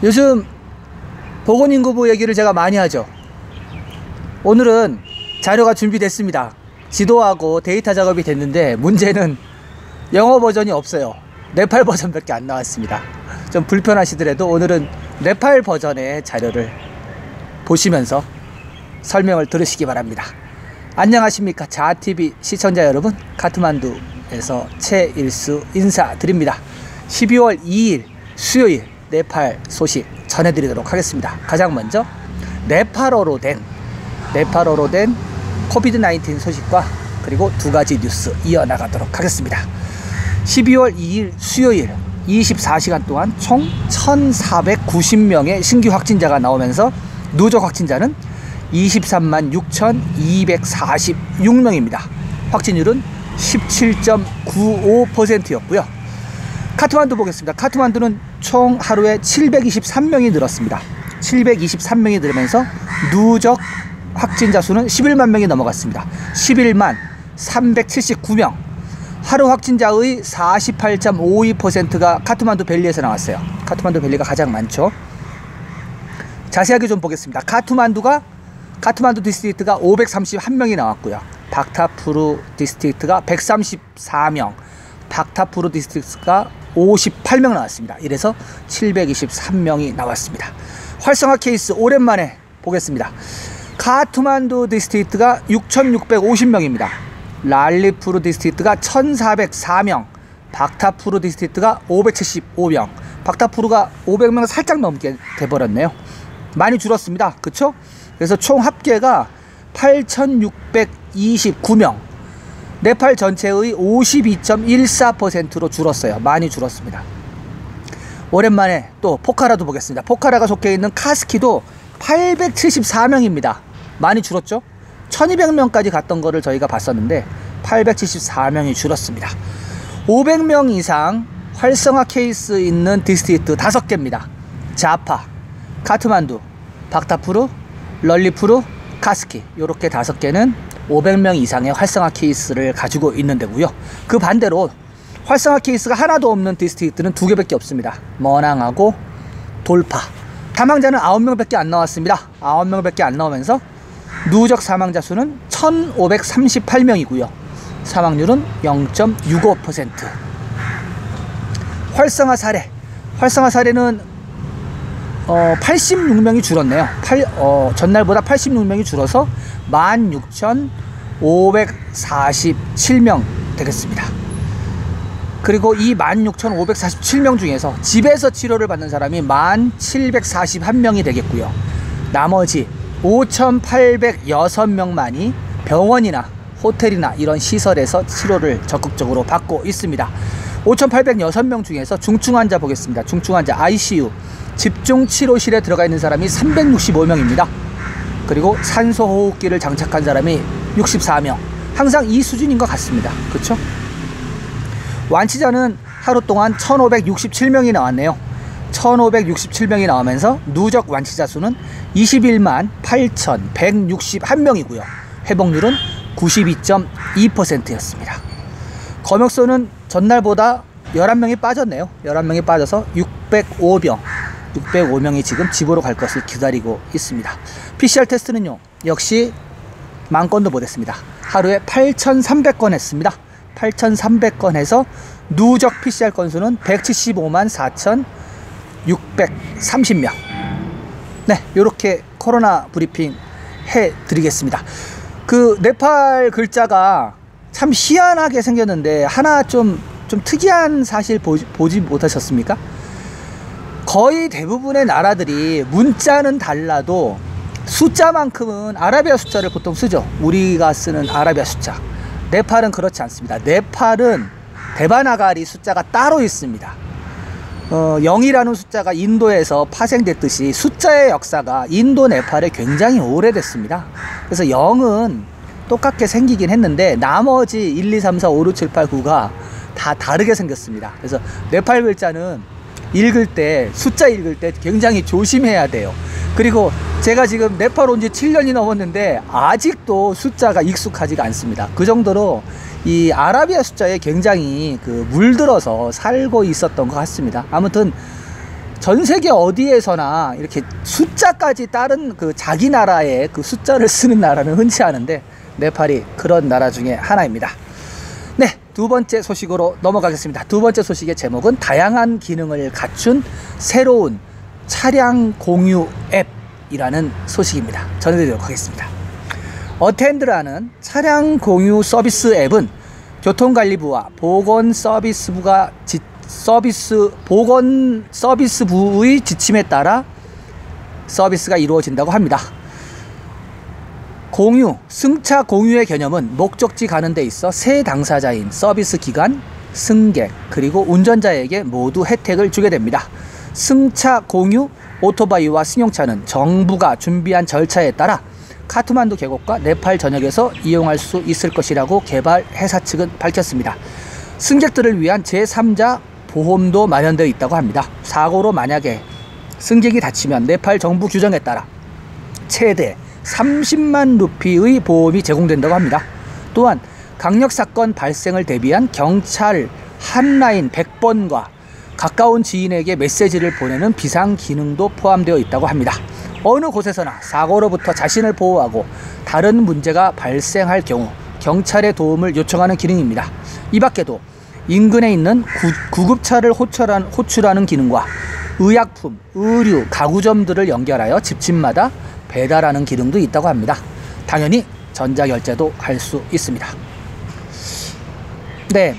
요즘 보건인구부 얘기를 제가 많이 하죠. 오늘은 자료가 준비됐습니다. 지도하고 데이터 작업이 됐는데 문제는 영어 버전이 없어요. 네팔 버전밖에 안 나왔습니다. 좀 불편하시더라도 오늘은 네팔 버전의 자료를 보시면서 설명을 들으시기 바랍니다. 안녕하십니까 자아TV 시청자 여러분, 카트만두에서 최일수 인사드립니다. 12월 2일 수요일 네팔 소식 전해드리도록 하겠습니다. 가장 먼저 네팔어로 된 코비드-19 소식과 그리고 두 가지 뉴스 이어나가도록 하겠습니다. 12월 2일 수요일 24시간 동안 총 1490명의 신규 확진자가 나오면서 누적 확진자는 23만 6246명입니다. 확진율은 17.95%였고요. 카트만두 보겠습니다. 카트만두는 총 하루에 723명이 늘었습니다. 723명이 늘으면서 누적 확진자 수는 11만 명이 넘어갔습니다. 11만 379명. 하루 확진자의 48.52%가 카트만두 밸리에서 나왔어요. 카트만두 밸리가 가장 많죠. 자세하게 좀 보겠습니다. 카트만두 디스트릭트가 531명이 나왔고요. 박타푸르 디스트릭트가 134명, 박타푸르 디스트릭트가 58명 나왔습니다. 이래서 723명이 나왔습니다. 활성화 케이스 오랜만에 보겠습니다. 카트만두 디스트릭트가 6650명입니다. 랄리푸르 디스트릭트가 1404명, 박타푸르 디스트릭트가 575명. 박타푸르가 500명 살짝 넘게 돼버렸네요. 많이 줄었습니다. 그쵸? 그래서 총 합계가 8629명. 네팔 전체의 52.14%로 줄었어요. 많이 줄었습니다. 오랜만에 또 포카라도 보겠습니다. 포카라가 속해 있는 카스키도 874명입니다. 많이 줄었죠? 1200명까지 갔던 거를 저희가 봤었는데 874명이 줄었습니다. 500명 이상 활성화 케이스 있는 디스트릭트 5개입니다. 자파, 카트만두, 박타푸르, 럴리푸르, 카스키, 이렇게 5개는 500명 이상의 활성화 케이스를 가지고 있는 데고요. 그 반대로 활성화 케이스가 하나도 없는 디스트릭트는 2개밖에 없습니다. 머낭하고 돌파. 사망자는 9명밖에 안 나왔습니다. 9명밖에 안 나오면서 누적 사망자 수는 1538명이고요. 사망률은 0.65%. 활성화 사례는 86명이 줄었네요. 전날보다 86명이 줄어서 16,547명 되겠습니다. 그리고 이 16,547명 중에서 집에서 치료를 받는 사람이 1,741명이 되겠고요. 나머지 5,806명만이 병원이나 호텔이나 이런 시설에서 치료를 적극적으로 받고 있습니다. 5,806명 중에서 중증 환자 보겠습니다. 중증 환자 ICU 집중치료실에 들어가 있는 사람이 365명입니다. 그리고 산소호흡기를 장착한 사람이 64명. 항상 이 수준인 것 같습니다. 그렇죠? 완치자는 하루 동안 1567명이 나왔네요. 1567명이 나오면서 누적 완치자 수는 21만 8161명이고요. 회복률은 92.2%였습니다. 검역소는 전날보다 11명이 빠졌네요. 11명이 빠져서 605명이 지금 집으로 갈 것을 기다리고 있습니다. PCR 테스트는요, 역시 만건도 못했습니다. 하루에 8,300건 했습니다. 8,300건 해서 누적 PCR 건수는 175만 4,630명. 네, 요렇게 코로나 브리핑 해드리겠습니다. 그 네팔 글자가 참 희한하게 생겼는데 하나 좀 특이한 사실 보지 못하셨습니까? 거의 대부분의 나라들이 문자는 달라도 숫자만큼은 아라비아 숫자를 보통 쓰죠. 우리가 쓰는 아라비아 숫자. 네팔은 그렇지 않습니다. 네팔은 데바나가리 숫자가 따로 있습니다. 0이라는 숫자가 인도에서 파생됐듯이 숫자의 역사가 인도 네팔에 굉장히 오래됐습니다. 그래서 0은 똑같게 생기긴 했는데 나머지 1, 2, 3, 4, 5, 6, 7, 8, 9가 다 다르게 생겼습니다. 그래서 네팔 글자는 숫자 읽을 때 굉장히 조심해야 돼요. 그리고 제가 지금 네팔 온 지 7년이 넘었는데 아직도 숫자가 익숙하지가 않습니다. 그 정도로 이 아라비아 숫자에 굉장히 그 물들어서 살고 있었던 것 같습니다. 아무튼 전 세계 어디에서나 이렇게 숫자까지 다른 그 자기 나라의 그 숫자를 쓰는 나라는 흔치 않은데 네팔이 그런 나라 중에 하나입니다. 네, 두 번째 소식으로 넘어가겠습니다. 두 번째 소식의 제목은 다양한 기능을 갖춘 새로운 차량 공유 앱이라는 소식입니다. 전해드리도록 하겠습니다. 어텐드라는 차량 공유 서비스 앱은 교통관리부와 보건서비스부의 지침에 따라 서비스가 이루어진다고 합니다. 승차 공유의 개념은 목적지 가는 데 있어 세 당사자인 서비스 기관, 승객, 그리고 운전자에게 모두 혜택을 주게 됩니다. 승차 공유 오토바이와 승용차는 정부가 준비한 절차에 따라 카트만두 계곡과 네팔 전역에서 이용할 수 있을 것이라고 개발 회사 측은 밝혔습니다. 승객들을 위한 제3자 보험도 마련되어 있다고 합니다. 사고로 만약에 승객이 다치면 네팔 정부 규정에 따라 최대 30만 루피의 보험이 제공된다고 합니다. 또한 강력사건 발생을 대비한 경찰 핫라인 100번과 가까운 지인에게 메시지를 보내는 비상 기능도 포함되어 있다고 합니다. 어느 곳에서나 사고로부터 자신을 보호하고 다른 문제가 발생할 경우 경찰의 도움을 요청하는 기능입니다. 이 밖에도 인근에 있는 구급차를 호출하는 기능과 의약품, 의류, 가구점들을 연결하여 집집마다 배달하는 기능도 있다고 합니다. 당연히 전자결제도 할 수 있습니다. 네,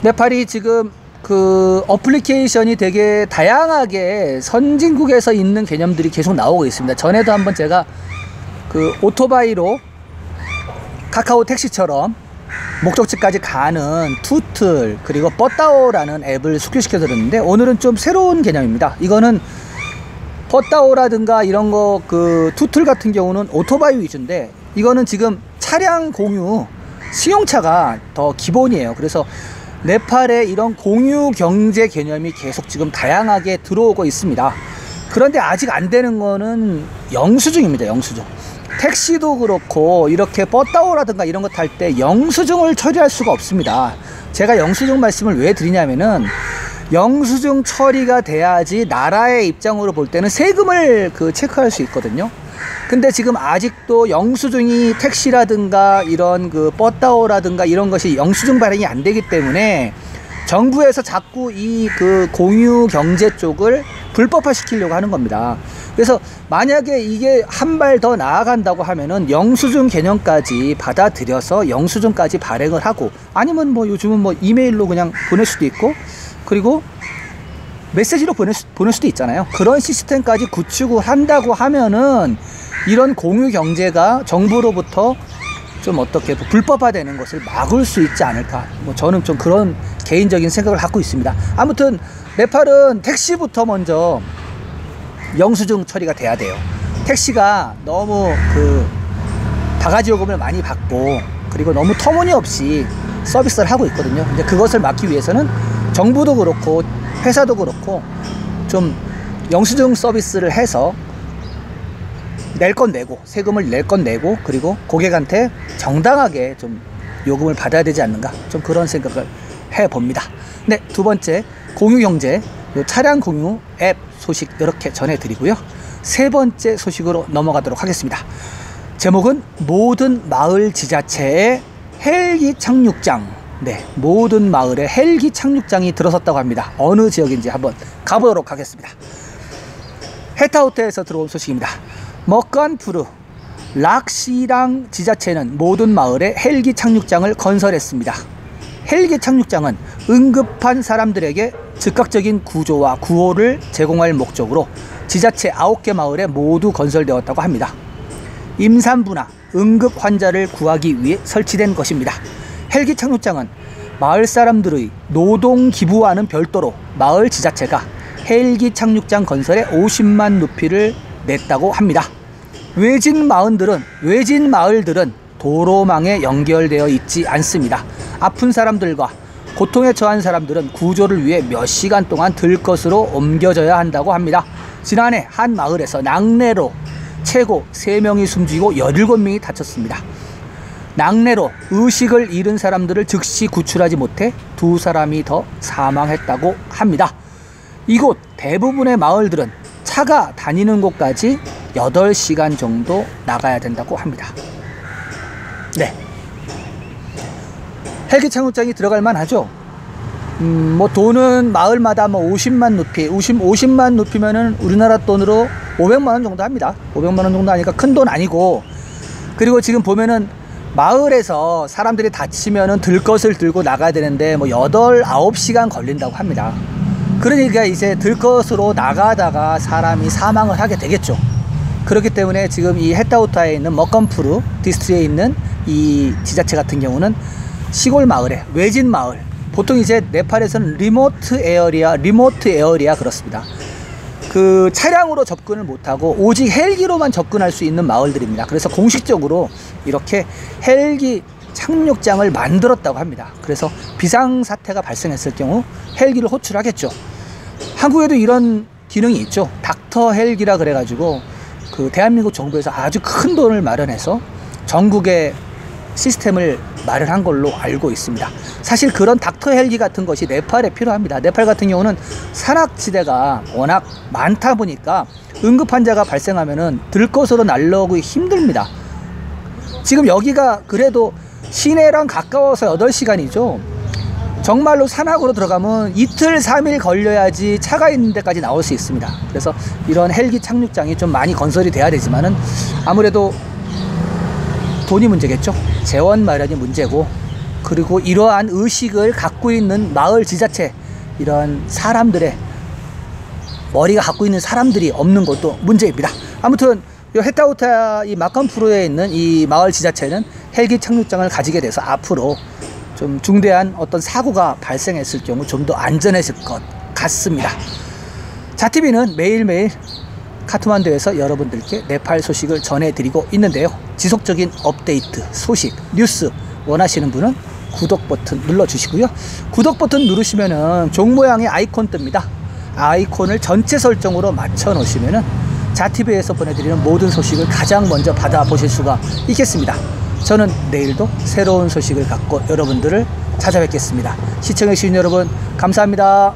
네팔이 지금 그 어플리케이션이 되게 다양하게 선진국에서 있는 개념들이 계속 나오고 있습니다. 전에도 한번 제가 그 오토바이로 카카오 택시처럼 목적지까지 가는 투틀 그리고 뻗다오라는 앱을 소개시켜 드렸는데, 오늘은 좀 새로운 개념입니다. 이거는 뻗다오라든가 이런 거 그 투틀 같은 경우는 오토바이 위주인데, 이거는 지금 차량 공유 승용차가 더 기본이에요. 그래서 네팔에 이런 공유 경제 개념이 계속 지금 다양하게 들어오고 있습니다. 그런데 아직 안 되는 거는 영수증입니다. 영수증. 택시도 그렇고 이렇게 뻗다오라든가 이런 거 탈 때 영수증을 처리할 수가 없습니다. 제가 영수증 말씀을 왜 드리냐면은, 영수증 처리가 돼야지 나라의 입장으로 볼 때는 세금을 체크할 수 있거든요. 근데 지금 아직도 영수증이 택시라든가 이런 뻗다오라든가 이런 것이 영수증 발행이 안 되기 때문에 정부에서 자꾸 이 공유 경제 쪽을 불법화 시키려고 하는 겁니다. 그래서 만약에 이게 한 발 더 나아간다고 하면은 영수증 개념까지 받아들여서 영수증까지 발행을 하고, 아니면 뭐 요즘은 뭐 이메일로 그냥 보낼 수도 있고, 그리고 메시지로 보낼 수도 있잖아요. 그런 시스템까지 구축을 한다고 하면은 이런 공유 경제가 정부로부터 좀 어떻게 불법화되는 것을 막을 수 있지 않을까, 뭐 저는 좀 그런 개인적인 생각을 갖고 있습니다. 아무튼 네팔은 택시부터 먼저 영수증 처리가 돼야 돼요. 택시가 너무 바가지 요금을 많이 받고, 그리고 너무 터무니없이 서비스를 하고 있거든요. 이제 그것을 막기 위해서는 정부도 그렇고 회사도 그렇고 좀 영수증 서비스를 해서 낼 건 내고, 세금을 낼 건 내고, 그리고 고객한테 정당하게 좀 요금을 받아야 되지 않는가, 좀 그런 생각을 해봅니다. 네, 두 번째 공유경제 차량 공유 앱 소식 이렇게 전해드리고요. 세 번째 소식으로 넘어가도록 하겠습니다. 제목은 모든 마을 지자체의 헬기 착륙장. 네, 모든 마을에 헬기 착륙장이 들어섰다고 합니다. 어느 지역인지 한번 가보도록 하겠습니다. 헤타호텔에서 들어온 소식입니다. 머간푸르 락시랑 지자체는 모든 마을에 헬기 착륙장을 건설했습니다. 헬기 착륙장은 응급한 사람들에게 즉각적인 구조와 구호를 제공할 목적으로 지자체 9개 마을에 모두 건설되었다고 합니다. 임산부나 응급 환자를 구하기 위해 설치된 것입니다. 헬기 착륙장은 마을 사람들의 노동 기부와는 별도로 마을 지자체가 헬기 착륙장 건설에 50만 루피를 냈다고 합니다. 외진 마을들은 도로망에 연결되어 있지 않습니다. 아픈 사람들과 고통에 처한 사람들은 구조를 위해 몇 시간 동안 들 것으로 옮겨져야 한다고 합니다. 지난해 한 마을에서 낙뢰로 최고 3명이 숨지고 17명이 다쳤습니다. 낙뢰로 의식을 잃은 사람들을 즉시 구출하지 못해 2사람이 더 사망했다고 합니다. 이곳 대부분의 마을들은 차가 다니는 곳까지 8시간 정도 나가야 된다고 합니다. 네. 헬기 착륙장이 들어갈 만하죠. 뭐 돈은 마을마다 뭐 50만 루피, 50만 루피면은 우리나라 돈으로 500만 원 정도 합니다. 500만 원 정도 하니까 큰 돈 아니고, 그리고 지금 보면은 마을에서 사람들이 다치면은 들 것을 들고 나가야 되는데 뭐 8, 9시간 걸린다고 합니다. 그러니까 이제 들 것으로 나가다가 사람이 사망을 하게 되겠죠. 그렇기 때문에 지금 이 햇다우타에 있는 머건푸르 디스트리에 있는 이 지자체 같은 경우는 시골 마을에, 외진 마을, 보통 이제 네팔에서는 리모트 에어리아 그렇습니다. 그 차량으로 접근을 못하고 오직 헬기로만 접근할 수 있는 마을들입니다. 그래서 공식적으로 이렇게 헬기 착륙장을 만들었다고 합니다. 그래서 비상사태가 발생했을 경우 헬기를 호출하겠죠. 한국에도 이런 기능이 있죠. 닥터 헬기라 그래가지고 그 대한민국 정부에서 아주 큰 돈을 마련해서 전국에 시스템을 마련한 걸로 알고 있습니다. 사실 그런 닥터 헬기 같은 것이 네팔에 필요합니다. 네팔 같은 경우는 산악지대가 워낙 많다 보니까 응급환자가 발생하면은 들것으로 날라오기 힘듭니다. 지금 여기가 그래도 시내랑 가까워서 8시간이죠. 정말로 산악으로 들어가면 이틀 3일 걸려야지 차가 있는 데까지 나올 수 있습니다. 그래서 이런 헬기 착륙장이 좀 많이 건설이 돼야 되지만은 아무래도 돈이 문제겠죠. 재원 마련이 문제고, 그리고 이러한 의식을 갖고 있는 마을 지자체, 이런 사람들의 머리가 갖고 있는 사람들이 없는 것도 문제입니다. 아무튼 이 햇다우타 이 마건푸르에 있는 이 마을 지자체는 헬기 착륙장을 가지게 돼서 앞으로 좀 중대한 어떤 사고가 발생했을 경우 좀 더 안전해질 것 같습니다. 자티비는 매일매일 카트만두에서 여러분들께 네팔 소식을 전해드리고 있는데요. 지속적인 업데이트, 소식, 뉴스 원하시는 분은 구독 버튼 눌러주시고요. 구독 버튼 누르시면은 종 모양의 아이콘 뜹니다. 아이콘을 전체 설정으로 맞춰 놓으시면은 자티비에서 보내드리는 모든 소식을 가장 먼저 받아보실 수가 있겠습니다. 저는 내일도 새로운 소식을 갖고 여러분들을 찾아뵙겠습니다. 시청해주신 여러분 감사합니다.